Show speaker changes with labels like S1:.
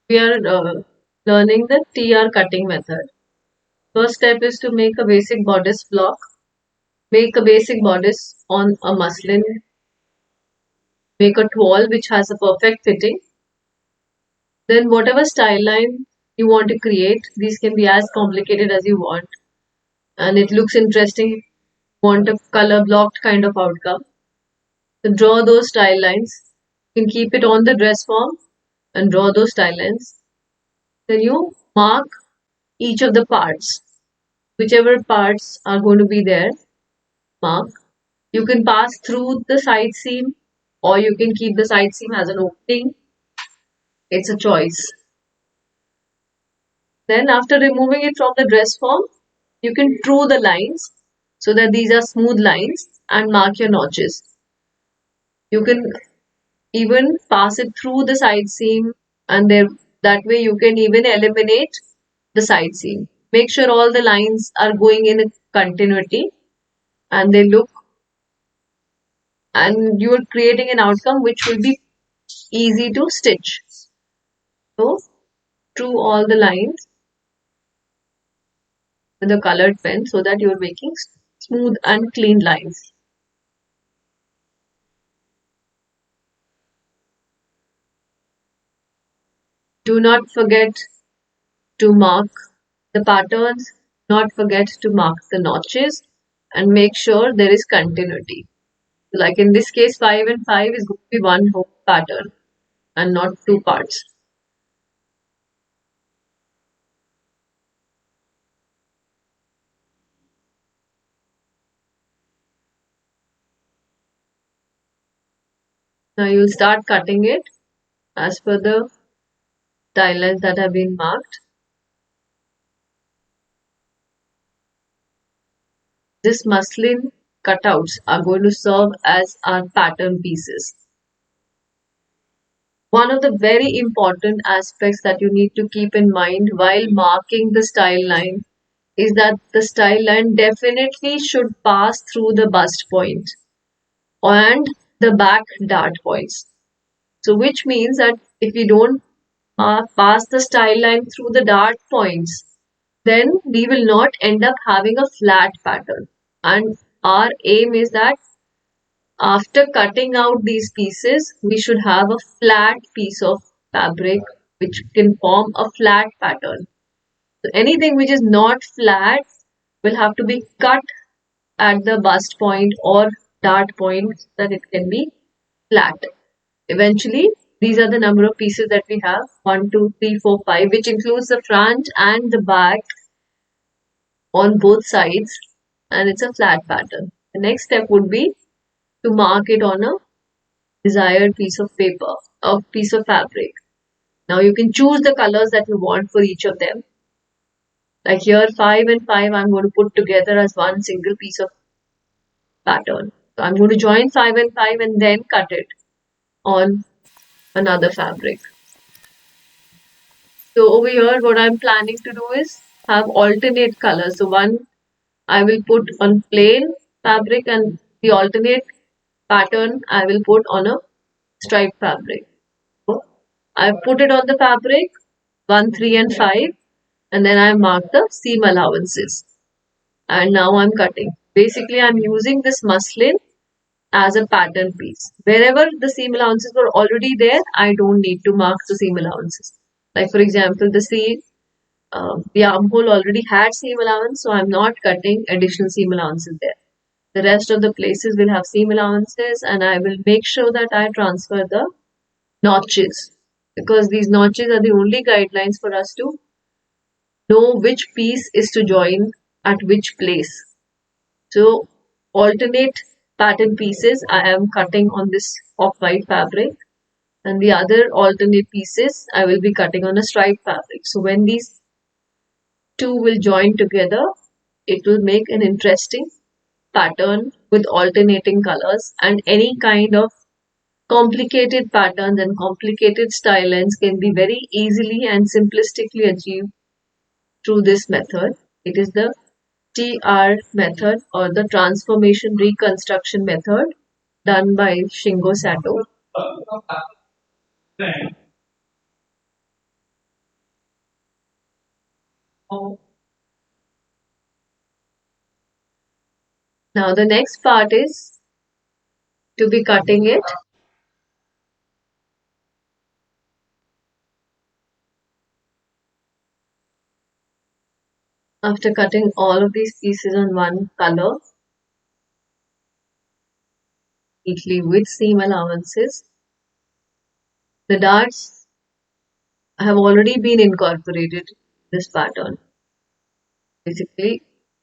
S1: We are learning the TR cutting method. First step is to make a basic bodice block. Make a basic bodice on a muslin. Make a toile which has a perfect fitting. Then whatever style line you want to create, these can be as complicated as you want. And it looks interesting. You want a color blocked kind of outcome. So draw those style lines. You can keep it on the dress form and draw those style lines. Then you mark each of the parts. Whichever parts are going to be there, mark. You can pass through the side seam or you can keep the side seam as an opening. It's a choice. Then after removing it from the dress form, you can true the lines so that these are smooth lines and mark your notches. You can even pass it through the side seam and there that way you can even eliminate the side seam. Make sure all the lines are going in a continuity and they look and you are creating an outcome which will be easy to stitch. So true all the lines with a colored pen so that you are making smooth and clean lines. Do not forget to mark the patterns, not forget to mark the notches and make sure there is continuity. Like in this case, 5 and 5 is going to be one whole pattern and not two parts. Now you'll start cutting it as per the guidelines that have been marked. This muslin cutouts are going to serve as our pattern pieces. One of the very important aspects that you need to keep in mind while marking the style line is that the style line definitely should pass through the bust point and the back dart points. So which means that if we don't pass the style line through the dart points, then we will not end up having a flat pattern. And our aim is that after cutting out these pieces, we should have a flat piece of fabric which can form a flat pattern. So anything which is not flat will have to be cut at the bust point or dart point so that it can be flat. Eventually, these are the number of pieces that we have 1, 2, 3, 4, 5, which includes the front and the back on both sides, and it's a flat pattern. The next step would be to mark it on a desired piece of paper, a piece of fabric. Now you can choose the colors that you want for each of them. Like here, 5 and 5, I'm going to put together as one single piece of pattern. So I'm going to join 5 and 5 and then cut it on another fabric. So over here, what I'm planning to do is have alternate colors. So one I will put on plain fabric and the alternate pattern I will put on a striped fabric. So I put it on the fabric 1, 3 and 5 and then I mark the seam allowances. And now I'm cutting. Basically, I'm using this muslin as a pattern piece. Wherever the seam allowances were already there, I don't need to mark the seam allowances. Like for example, the armhole already had seam allowance, so I'm not cutting additional seam allowances there. The rest of the places will have seam allowances and I will make sure that I transfer the notches because these notches are the only guidelines for us to know which piece is to join at which place. So alternate pattern pieces I am cutting on this off-white fabric and the other alternate pieces I will be cutting on a striped fabric. So when these two will join together, it will make an interesting pattern with alternating colors and any kind of complicated patterns and complicated style lines can be very easily and simplistically achieved through this method. It is the TR method or the transformation reconstruction method done by Shingo Sato. Now the next part is to be cutting it. After cutting all of these pieces on one color, neatly with seam allowances, the darts have already been incorporated in this pattern. Basically,